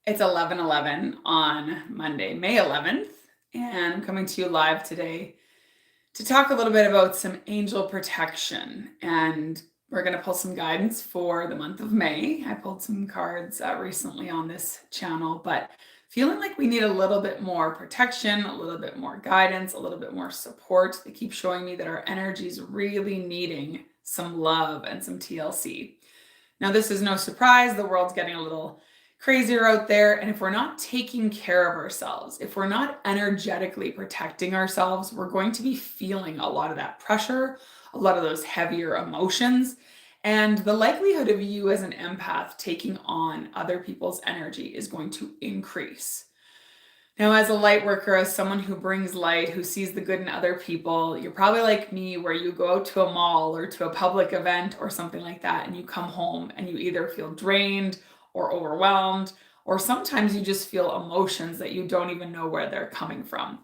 It's 11:11 on Monday, May 11th, and I'm coming to you live today to talk a little bit about some angel protection. And we're going to pull some guidance for the month of May. I pulled some cards recently on this channel, but feeling like we need a little bit more protection, a little bit more guidance, a little bit more support. They keep showing me that our energy is really needing some love and some TLC. Now, this is no surprise. The world's getting a little crazier out there. And if we're not taking care of ourselves, if we're not energetically protecting ourselves, we're going to be feeling a lot of that pressure, a lot of those heavier emotions. And the likelihood of you as an empath taking on other people's energy is going to increase. Now, as a light worker, as someone who brings light, who sees the good in other people, you're probably like me, where you go out to a mall or to a public event or something like that, and you come home and you either feel drained or overwhelmed, or sometimes you just feel emotions that you don't even know where they're coming from.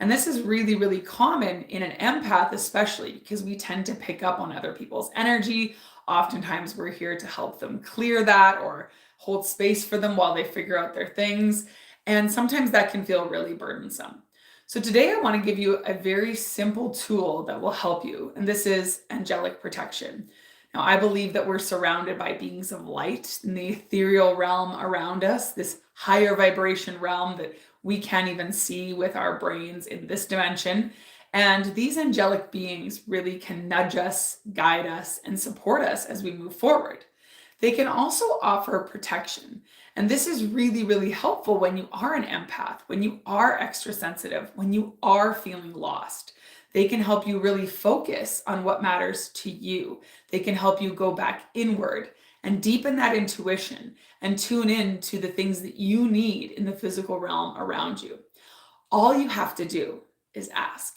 And this is really, really common in an empath, especially because we tend to pick up on other people's energy. Oftentimes, we're here to help them clear that or hold space for them while they figure out their things. And sometimes that can feel really burdensome. So today I want to give you a very simple tool that will help you, and this is angelic protection. Now, I believe that we're surrounded by beings of light in the ethereal realm around us, this higher vibration realm that we can't even see with our brains in this dimension. And these angelic beings really can nudge us, guide us, and support us as we move forward. They can also offer protection. And this is really, really helpful when you are an empath, when you are extra sensitive, when you are feeling lost. They can help you really focus on what matters to you. They can help you go back inward and deepen that intuition and tune in to the things that you need in the physical realm around you. All you have to do is ask.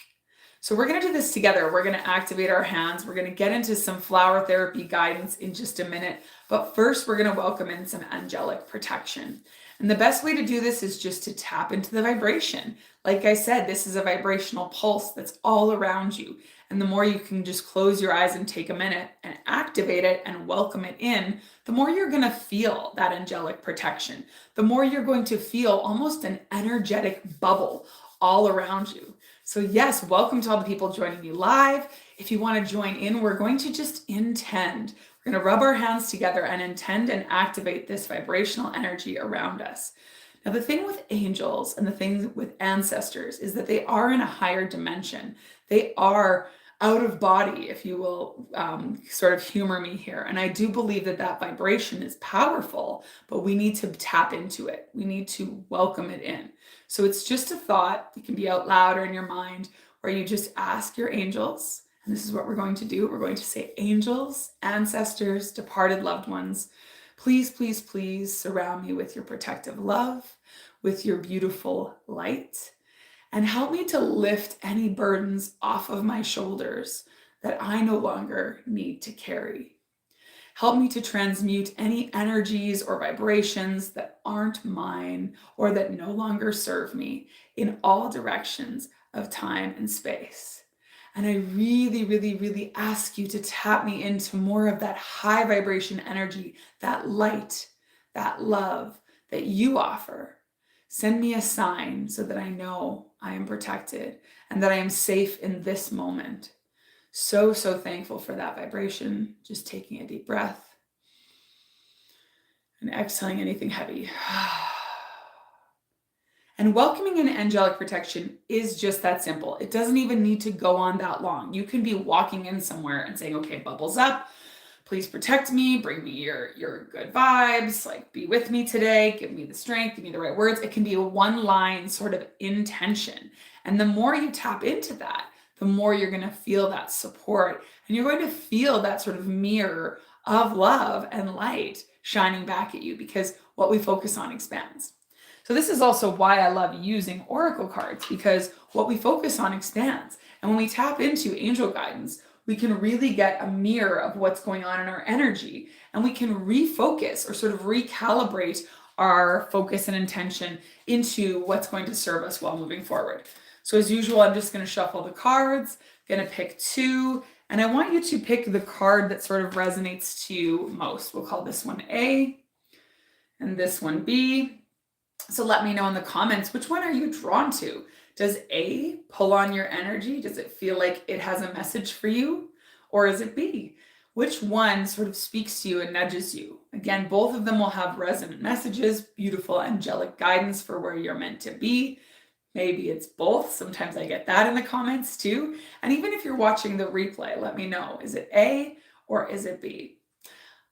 So we're going to do this together. We're going to activate our hands. We're going to get into some flower therapy guidance in just a minute. But first, we're going to welcome in some angelic protection. And the best way to do this is just to tap into the vibration. Like I said, this is a vibrational pulse that's all around you. And the more you can just close your eyes and take a minute and activate it and welcome it in, the more you're going to feel that angelic protection. The more you're going to feel almost an energetic bubble all around you. So yes, welcome to all the people joining me live. If you want to join in, we're going to just intend. We're going to rub our hands together and intend and activate this vibrational energy around us. Now, the thing with angels and the thing with ancestors is that they are in a higher dimension. They are out of body, if you will sort of humor me here. And I do believe that that vibration is powerful, but we need to tap into it. We need to welcome it in. So it's just a thought. It can be out loud or in your mind, where you just ask your angels. And this is what we're going to do. We're going to say, angels, ancestors, departed loved ones, please, please, please surround me with your protective love, with your beautiful light, and help me to lift any burdens off of my shoulders that I no longer need to carry. Help me to transmute any energies or vibrations that aren't mine or that no longer serve me in all directions of time and space. And I really, really, really ask you to tap me into more of that high vibration energy, that light, that love that you offer. Send me a sign so that I know I am protected and that I am safe in this moment. So, so thankful for that vibration. Just taking a deep breath and exhaling anything heavy. And welcoming in angelic protection is just that simple. It doesn't even need to go on that long. You can be walking in somewhere and saying, okay, bubbles up. Please protect me, bring me your good vibes, like be with me today, give me the strength, give me the right words. It can be a one-line sort of intention. And the more you tap into that, the more you're going to feel that support. And you're going to feel that sort of mirror of love and light shining back at you, because what we focus on expands. So this is also why I love using oracle cards, because what we focus on expands. And when we tap into angel guidance, we can really get a mirror of what's going on in our energy, and we can refocus or sort of recalibrate our focus and intention into what's going to serve us while moving forward. So as usual, I'm just going to shuffle the cards, going to pick two, and I want you to pick the card that sort of resonates to you most. We'll call this one A and this one B. So let me know in the comments, which one are you drawn to? Does A pull on your energy? Does it feel like it has a message for you? Or is it B? Which one sort of speaks to you and nudges you? Again, both of them will have resonant messages, beautiful angelic guidance for where you're meant to be. Maybe it's both. Sometimes I get that in the comments too. And even if you're watching the replay, let me know. Is it A or is it B?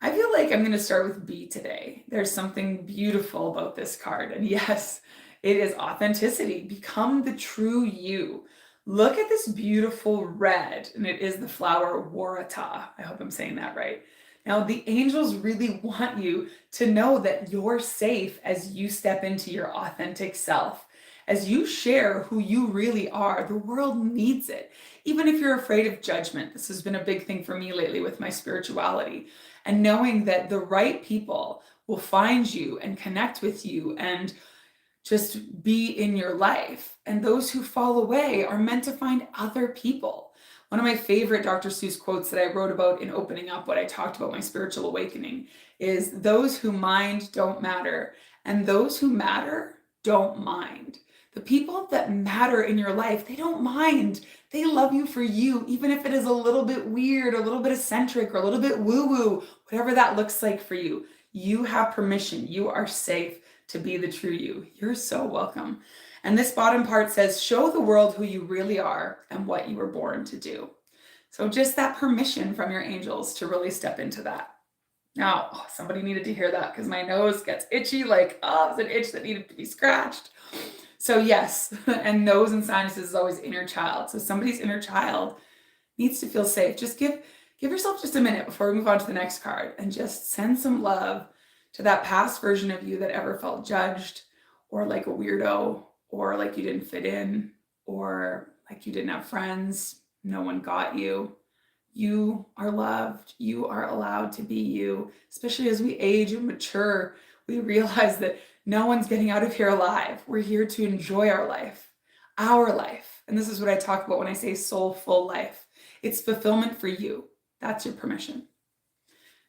I feel like I'm going to start with B today. There's something beautiful about this card. And yes, it is authenticity. Become the true you. Look at this beautiful red, and it is the flower Warata. I hope I'm saying that right. Now, the angels really want you to know that you're safe as you step into your authentic self. As you share who you really are, the world needs it. Even if you're afraid of judgment, this has been a big thing for me lately with my spirituality. And knowing that the right people will find you and connect with you and just be in your life. And those who fall away are meant to find other people. One of my favorite Dr. Seuss quotes that I wrote about in opening up what I talked about my spiritual awakening is those who mind don't matter, and those who matter don't mind. The people that matter in your life, they don't mind. They love you for you, even if it is a little bit weird, a little bit eccentric, or a little bit woo-woo, whatever that looks like for you. You have permission. You are safe to be the true you. You're so welcome. And this bottom part says, show the world who you really are and what you were born to do. So just that permission from your angels to really step into that. Now, somebody needed to hear that because my nose gets itchy, like, oh, it's an itch that needed to be scratched. So yes, and nose and sinuses is always inner child. So somebody's inner child needs to feel safe. Just give yourself just a minute before we move on to the next card and just send some love to that past version of you that ever felt judged or like a weirdo or like you didn't fit in or like you didn't have friends. No one got you. You are loved. You are allowed to be you. Especially as we age and mature, we realize that no one's getting out of here alive. We're here to enjoy our life. And this is what I talk about when I say soulful life. It's fulfillment for you. That's your permission.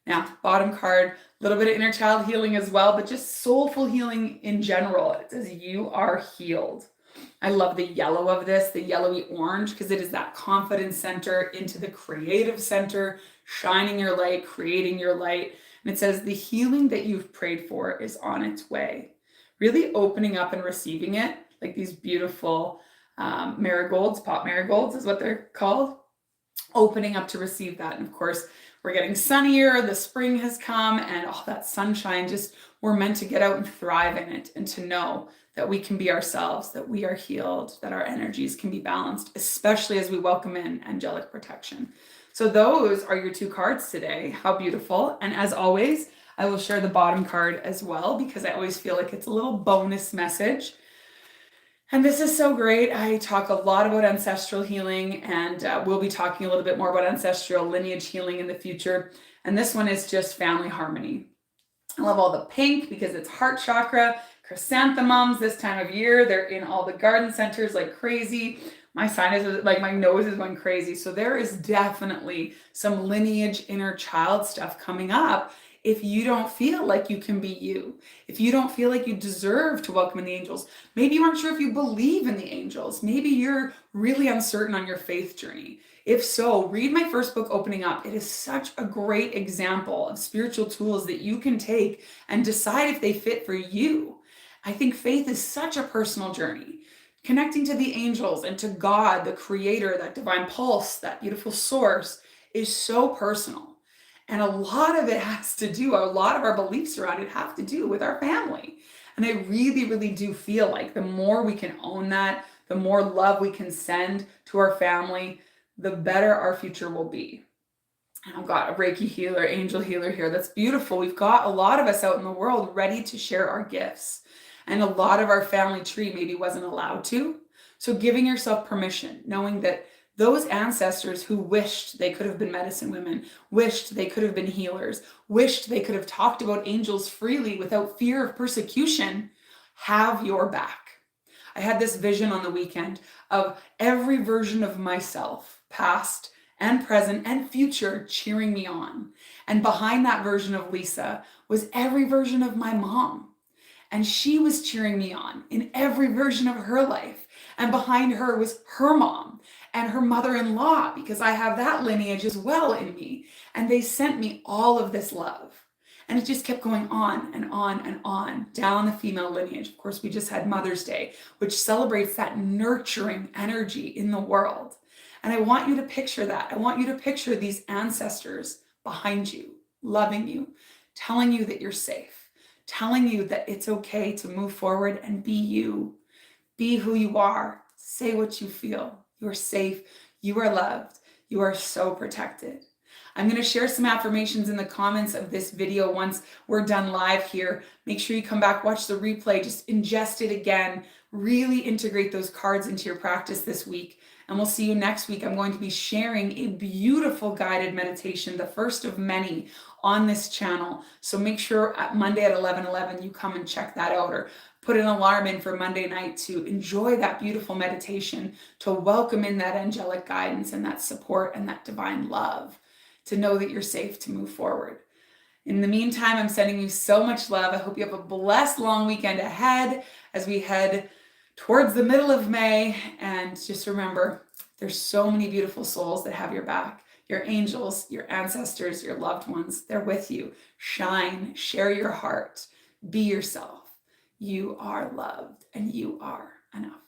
Now, bottom card, a little bit of inner child healing as well, but just soulful healing in general. It says you are healed. I love the yellow of this, the yellowy orange, because it is that confidence center into the creative center, shining your light, creating your light. And it says the healing that you've prayed for is on its way. Really opening up and receiving it, like these beautiful marigolds, pop marigolds is what they're called. Opening up to receive that. And of course, we're getting sunnier, the spring has come, and all that sunshine, just we're meant to get out and thrive in it and to know that we can be ourselves, that we are healed, that our energies can be balanced, especially as we welcome in angelic protection. So those are your two cards today. How beautiful. And as always, I will share the bottom card as well because I always feel like it's a little bonus message. And this is so great. I talk a lot about ancestral healing, and we'll be talking a little bit more about ancestral lineage healing in the future. And this one is just family harmony. I love all the pink because it's heart chakra, chrysanthemums this time of year. They're in all the garden centers like crazy. My sinuses, like my nose is going crazy. So there is definitely some lineage inner child stuff coming up. If you don't feel like you can be you, if you don't feel like you deserve to welcome in the angels, maybe you aren't sure if you believe in the angels, maybe you're really uncertain on your faith journey. If so, read my first book, Opening Up. It is such a great example of spiritual tools that you can take and decide if they fit for you. I think faith is such a personal journey. Connecting to the angels and to God, the creator, that divine pulse, that beautiful source is so personal. And a lot of it has to do, a lot of our beliefs around it have to do with our family. And I really, really do feel like the more we can own that, the more love we can send to our family, the better our future will be. And I've got a Reiki healer, angel healer here. That's beautiful. We've got a lot of us out in the world ready to share our gifts. And a lot of our family tree maybe wasn't allowed to. So giving yourself permission, knowing that those ancestors who wished they could have been medicine women, wished they could have been healers, wished they could have talked about angels freely without fear of persecution, have your back. I had this vision on the weekend of every version of myself, past and present and future, cheering me on. And behind that version of Lisa was every version of my mom. And she was cheering me on in every version of her life. And behind her was her mom and her mother-in-law, because I have that lineage as well in me. And they sent me all of this love. And it just kept going on and on and on down the female lineage. Of course, we just had Mother's Day, which celebrates that nurturing energy in the world. And I want you to picture that. I want you to picture these ancestors behind you, loving you, telling you that you're safe, telling you that it's okay to move forward and be you. Be who you are. Say what you feel. You are safe. You are loved. You are so protected. I'm going to share some affirmations in the comments of this video once we're done live here. Make sure you come back, watch the replay, just ingest it again, really integrate those cards into your practice this week. And we'll see you next week. I'm going to be sharing a beautiful guided meditation, the first of many on this channel. So make sure at Monday at 11:11 you come and check that out, or put an alarm in for Monday night to enjoy that beautiful meditation, to welcome in that angelic guidance and that support and that divine love, to know that you're safe to move forward. In the meantime, I'm sending you so much love. I hope you have a blessed long weekend ahead as we head towards the middle of May. And just remember, there's so many beautiful souls that have your back. Your angels, your ancestors, your loved ones, they're with you. Shine, share your heart, be yourself. You are loved and you are enough.